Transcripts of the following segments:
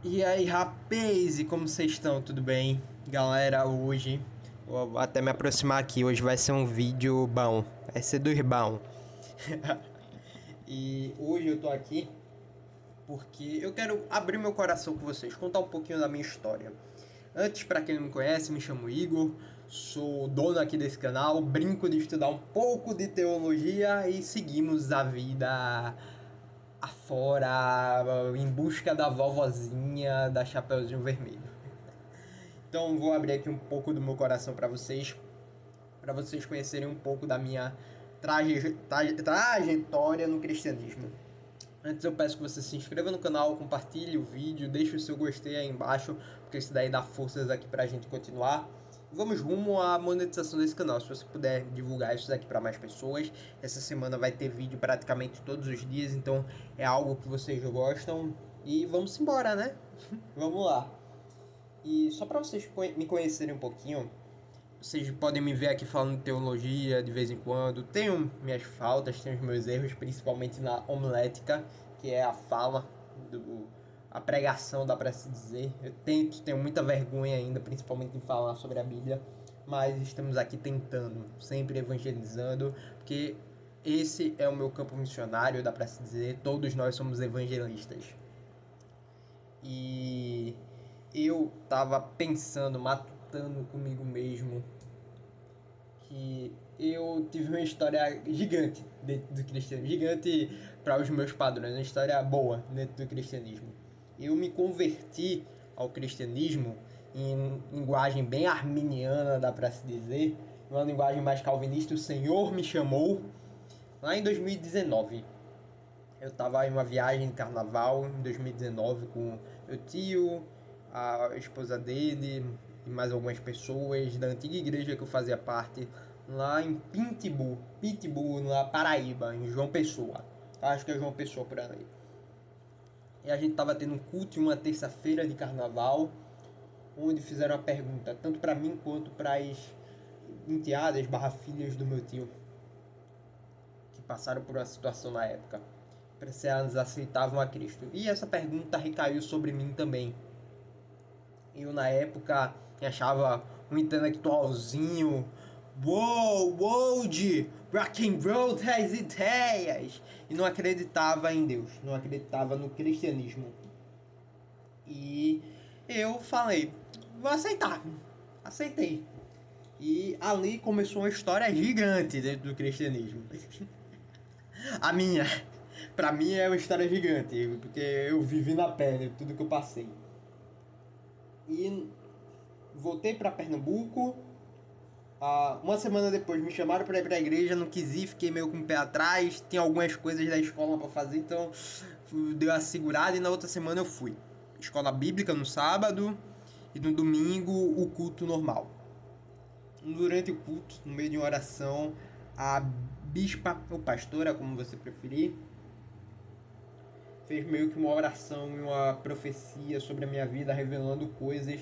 E aí, rapaz, e como vocês estão? Tudo bem? Galera, hoje vou até me aproximar aqui. Hoje vai ser um vídeo bom. Vai ser do bom. E hoje eu tô aqui porque eu quero abrir meu coração com vocês, contar um pouquinho da minha história. Antes, para quem não me conhece, me chamo Igor, sou dono aqui desse canal, brinco de estudar um pouco de teologia e seguimos a vida afora em busca da vovozinha da Chapeuzinho Vermelho. Então vou abrir aqui um pouco do meu coração para vocês conhecerem um pouco da minha trajetória no cristianismo. Antes eu peço que você se inscreva no canal, compartilhe o vídeo, deixe o seu gostei aí embaixo, porque isso daí dá forças aqui pra gente continuar. Vamos rumo à monetização desse canal, se você puder divulgar isso daqui para mais pessoas. Essa semana vai ter vídeo praticamente todos os dias, então é algo que vocês gostam. E vamos embora, né? Vamos lá. E só para vocês me conhecerem um pouquinho, vocês podem me ver aqui falando teologia de vez em quando. Tenho minhas faltas, tenho os meus erros, principalmente na homilética, que é a fala, a pregação, dá para se dizer. Eu tenho muita vergonha ainda, principalmente em falar sobre a Bíblia, mas estamos aqui tentando, sempre evangelizando, porque esse é o meu campo missionário, dá para se dizer. Todos nós somos evangelistas. E eu tava pensando, matutando comigo mesmo, que eu tive uma história gigante dentro do cristianismo, gigante para os meus padrões, uma história boa dentro do cristianismo. Eu me converti ao cristianismo em linguagem bem arminiana, dá para se dizer, uma linguagem mais calvinista. O Senhor me chamou lá em 2019. Eu estava em uma viagem de carnaval em 2019 com meu tio, a esposa dele e mais algumas pessoas da antiga igreja que eu fazia parte, lá em Pitbull, na Paraíba, em João Pessoa. Acho que é João Pessoa por ali. E a gente estava tendo um culto em uma terça-feira de carnaval, onde fizeram a pergunta, tanto para mim quanto para as enteadas barra filhas do meu tio, que passaram por uma situação na época, se elas aceitavam a Cristo. E essa pergunta recaiu sobre mim também. Eu, na época, me achava um intelectualzinho. Uou, de rock and roll das ideias. E não acreditava em Deus, não acreditava no cristianismo. E eu falei, vou aceitar. Aceitei. E ali começou uma história gigante dentro do cristianismo. A minha. Pra mim é uma história gigante, porque eu vivi na pele tudo que eu passei. E voltei pra Pernambuco. Uma semana depois me chamaram pra ir pra igreja, não quis ir, fiquei meio com o pé atrás. Tinha algumas coisas da escola pra fazer, então deu a segurada e na outra semana eu fui. Escola bíblica no sábado e no domingo o culto normal. Durante o culto, no meio de uma oração, a bispa, ou pastora, como você preferir, fez meio que uma oração e uma profecia sobre a minha vida, revelando coisas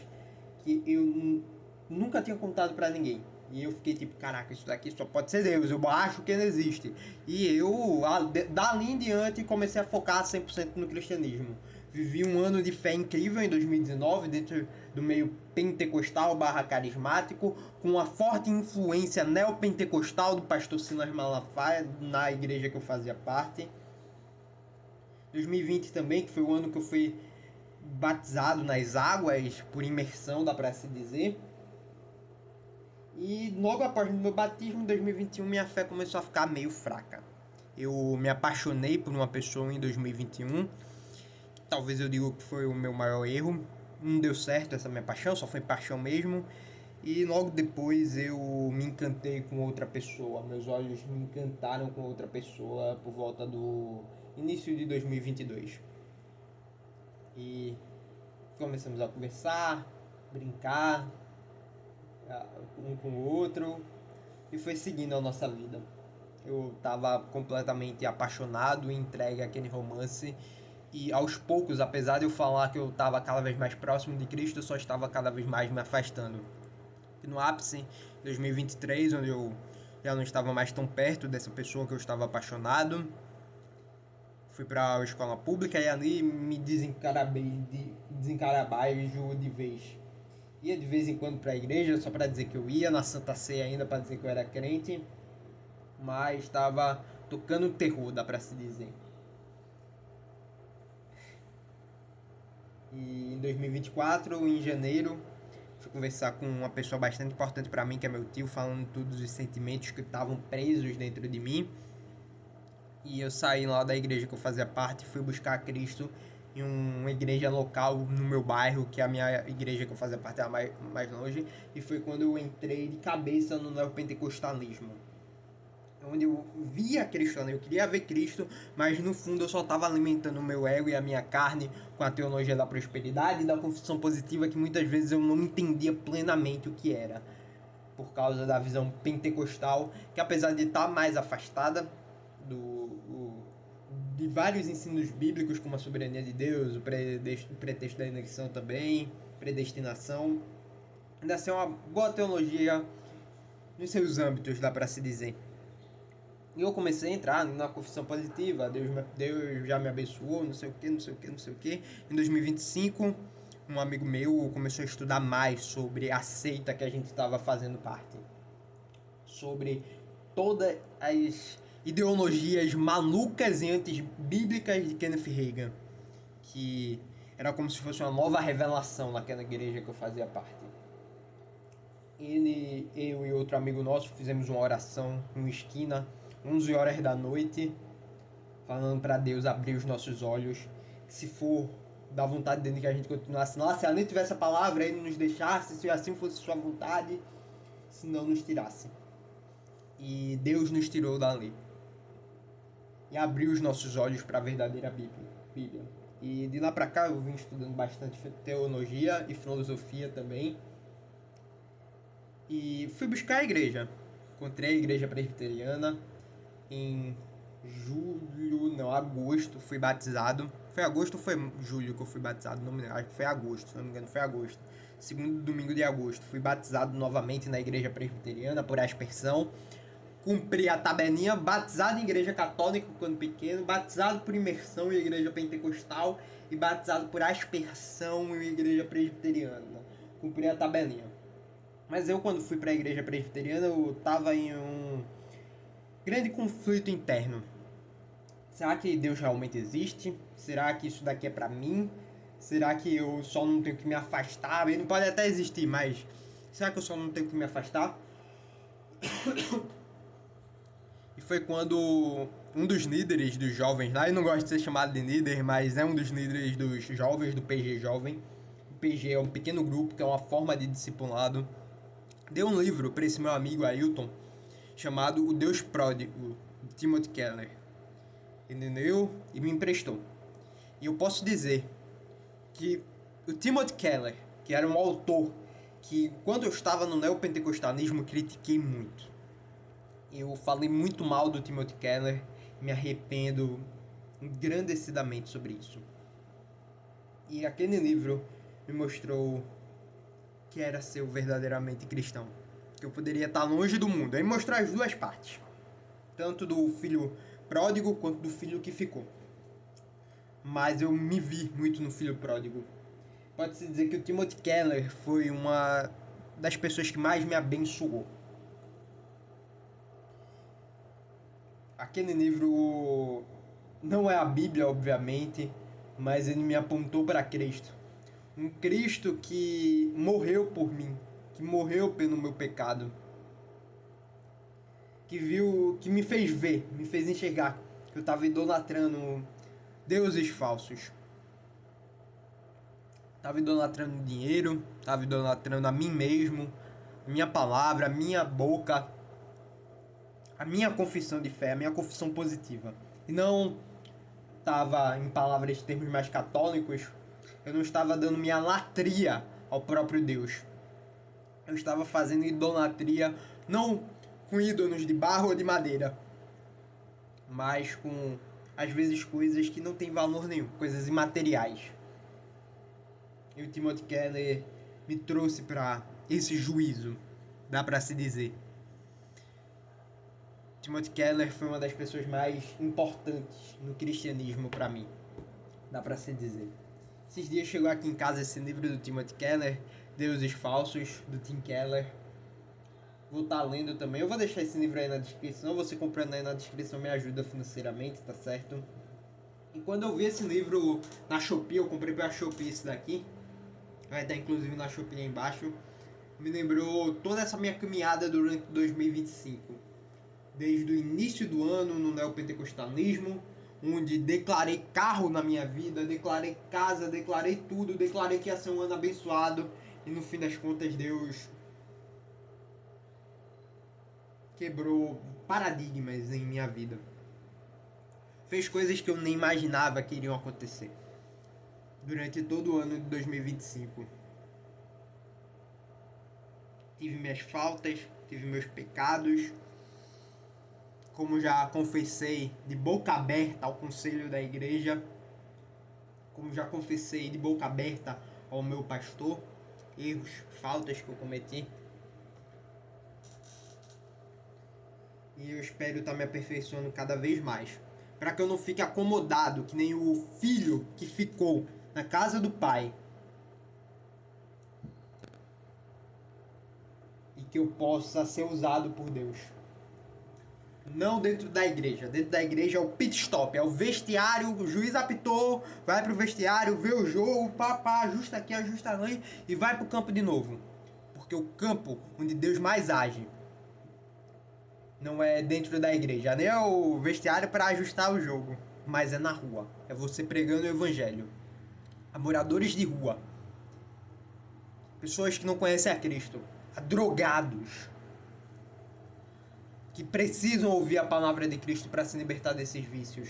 que eu nunca tinha contado pra ninguém. E eu fiquei tipo, caraca, isso daqui só pode ser Deus, eu acho que não existe. E eu, dali em diante, comecei a focar 100% no cristianismo. Vivi um ano de fé incrível em 2019, dentro do meio pentecostal barra carismático, com uma forte influência neopentecostal do pastor Silas Malafaia, na igreja que eu fazia parte. 2020 também, que foi o ano que eu fui batizado nas águas, por imersão, dá pra se dizer. E logo após o meu batismo, em 2021, minha fé começou a ficar meio fraca. Eu me apaixonei por uma pessoa em 2021. Talvez eu diga que foi o meu maior erro. Não deu certo essa minha paixão, só foi paixão mesmo. E logo depois eu me encantei com outra pessoa. Meus olhos me encantaram com outra pessoa por volta do início de 2022. E começamos a conversar, brincar um com o outro e foi seguindo a nossa vida. Eu estava completamente apaixonado e entregue àquele romance. E aos poucos, apesar de eu falar que eu estava cada vez mais próximo de Cristo, eu só estava cada vez mais me afastando. E no ápice, 2023, onde eu já não estava mais tão perto dessa pessoa que eu estava apaixonado, Fui para a escola pública e ali me desencarabajo de vez. Ia de vez em quando para a igreja, só para dizer que eu ia, na Santa Ceia ainda para dizer que eu era crente, mas estava tocando terror, dá para se dizer. E em 2024, em janeiro, fui conversar com uma pessoa bastante importante para mim, que é meu tio, falando todos os sentimentos que estavam presos dentro de mim. E eu saí lá da igreja que eu fazia parte, fui buscar Cristo em uma igreja local no meu bairro, que é a minha igreja que eu fazia parte era mais longe, e foi quando eu entrei de cabeça no neopentecostalismo. Onde eu via Cristo, eu queria ver Cristo, mas no fundo eu só estava alimentando o meu ego e a minha carne com a teologia da prosperidade e da confissão positiva, que muitas vezes eu não entendia plenamente o que era, por causa da visão pentecostal, que apesar de estar mais afastada de vários ensinos bíblicos, como a soberania de Deus, o pretexto da eleição também, predestinação, ainda ser uma boa teologia nos seus âmbitos, dá para se dizer. E eu comecei a entrar na confissão positiva, Deus já me abençoou, não sei o que, não sei o que, não sei o que. Em 2025, um amigo meu começou a estudar mais sobre a seita que a gente estava fazendo parte. Sobre todas as ideologias malucas e antibíblicas de Kenneth Reagan. Que era como se fosse uma nova revelação naquela igreja que eu fazia parte. Ele, eu e outro amigo nosso fizemos uma oração em uma esquina, 11 horas da noite, falando para Deus abrir os nossos olhos, que se for da vontade dele que a gente continuasse lá, se além tivesse a palavra, ele nos deixasse, se assim fosse sua vontade, se não nos tirasse. E Deus nos tirou dali. E abriu os nossos olhos para a verdadeira Bíblia. E de lá para cá eu vim estudando bastante teologia e filosofia também. E fui buscar a igreja. Encontrei a igreja presbiteriana. Em agosto fui batizado. Foi agosto ou foi julho que eu fui batizado? Não me lembro, acho que foi agosto, se não me engano foi agosto. Segundo domingo de agosto, fui batizado novamente na igreja presbiteriana por aspersão. Cumpri a tabelinha, batizado em igreja católica quando pequeno, batizado por imersão em igreja pentecostal e batizado por aspersão em igreja presbiteriana. Cumpri a tabelinha. Mas eu, quando fui para a igreja presbiteriana, eu tava em um grande conflito interno. Será que Deus realmente existe? Será que isso daqui é para mim? Será que eu só não tenho que me afastar? Ele pode até existir, mas será que eu só não tenho que me afastar? E foi quando um dos líderes dos jovens lá, eu não gosto de ser chamado de líder, mas é um dos líderes dos jovens do PG Jovem. O PG é um pequeno grupo que é uma forma de discipulado. Deu um livro para esse meu amigo Ailton, chamado O Deus Pródigo, de Timothy Keller. Ele leu e me emprestou. E eu posso dizer que o Timothy Keller, que era um autor que, quando eu estava no neopentecostalismo, critiquei muito. Eu falei muito mal do Timothy Keller e me arrependo engrandecedamente sobre isso. E aquele livro me mostrou que era ser verdadeiramente cristão. Que eu poderia estar longe do mundo. Aí mostrar as duas partes. Tanto do filho pródigo quanto do filho que ficou. Mas eu me vi muito no filho pródigo. Pode-se dizer que o Timothy Keller foi uma das pessoas que mais me abençoou. Aquele livro não é a Bíblia, obviamente, mas ele me apontou para Cristo. Um Cristo que morreu por mim, que morreu pelo meu pecado, que me fez ver, me fez enxergar que eu estava idolatrando deuses falsos. Estava idolatrando dinheiro, estava idolatrando a mim mesmo, minha palavra, a minha boca, a minha confissão de fé, a minha confissão positiva. E não estava, em palavras de termos mais católicos, eu não estava dando minha latria ao próprio Deus. Eu estava fazendo idolatria não com ídolos de barro ou de madeira, mas com, às vezes, coisas que não têm valor nenhum, coisas imateriais. E o Timothy Keller me trouxe para esse juízo, dá para se dizer. Timothy Keller foi uma das pessoas mais importantes no cristianismo para mim, dá para se dizer. Esses dias chegou aqui em casa esse livro do Timothy Keller, Deuses Falsos, do Tim Keller. Vou estar lendo também. Eu vou deixar esse livro aí na descrição. Você comprando aí na descrição me ajuda financeiramente, tá certo? E quando eu vi esse livro na Shopee, eu comprei pela Shopee esse daqui. Vai estar inclusive na Shopee aí embaixo. Me lembrou toda essa minha caminhada durante 2025. Desde o início do ano no neopentecostalismo, onde declarei carro na minha vida, declarei casa, declarei tudo, declarei que ia ser um ano abençoado. E no fim das contas Deus quebrou paradigmas em minha vida. Fez coisas que eu nem imaginava que iriam acontecer durante todo o ano de 2025. Tive minhas faltas, tive meus pecados, como já confessei de boca aberta ao conselho da igreja, como já confessei de boca aberta ao meu pastor, erros, faltas que eu cometi. E eu espero estar me aperfeiçoando cada vez mais, para que eu não fique acomodado, que nem o filho que ficou na casa do pai. E que eu possa ser usado por Deus. Não dentro da igreja. Dentro da igreja é o pit stop, é o vestiário, o juiz apitou, vai pro vestiário, vê o jogo, pá, ajusta aqui, ajusta ali e vai pro campo de novo. Porque o campo onde Deus mais age não é dentro da igreja, nem é o vestiário para ajustar o jogo, mas é na rua. É você pregando o evangelho a moradores de rua, pessoas que não conhecem a Cristo, a drogados, que precisam ouvir a palavra de Cristo para se libertar desses vícios,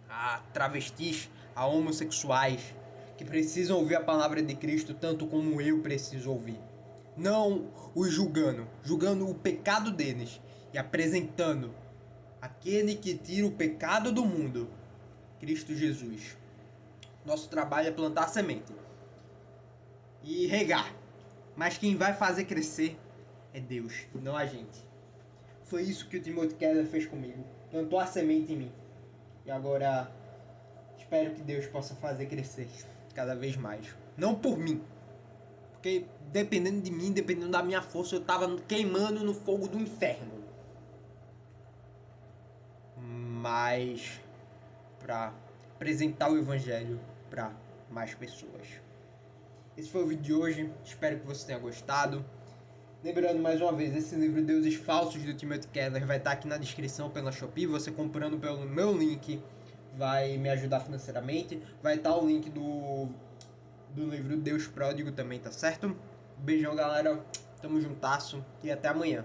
a travestis, a homossexuais, que precisam ouvir a palavra de Cristo tanto como eu preciso ouvir. Não os julgando o pecado deles e apresentando aquele que tira o pecado do mundo, Cristo Jesus. Nosso trabalho é plantar semente e regar, mas quem vai fazer crescer é Deus, não a gente. Foi isso que o Timothy Keller fez comigo, plantou a semente em mim. E agora espero que Deus possa fazer crescer cada vez mais. Não por mim, porque dependendo de mim, dependendo da minha força, eu estava queimando no fogo do inferno. Mas para apresentar o evangelho para mais pessoas. Esse foi o vídeo de hoje, espero que você tenha gostado. Lembrando mais uma vez, esse livro Deuses Falsos do Timothy Keller vai estar aqui na descrição pela Shopee. Você comprando pelo meu link vai me ajudar financeiramente. Vai estar o link do livro Deus Pródigo também, tá certo? Beijão, galera. Tamo juntasso e até amanhã.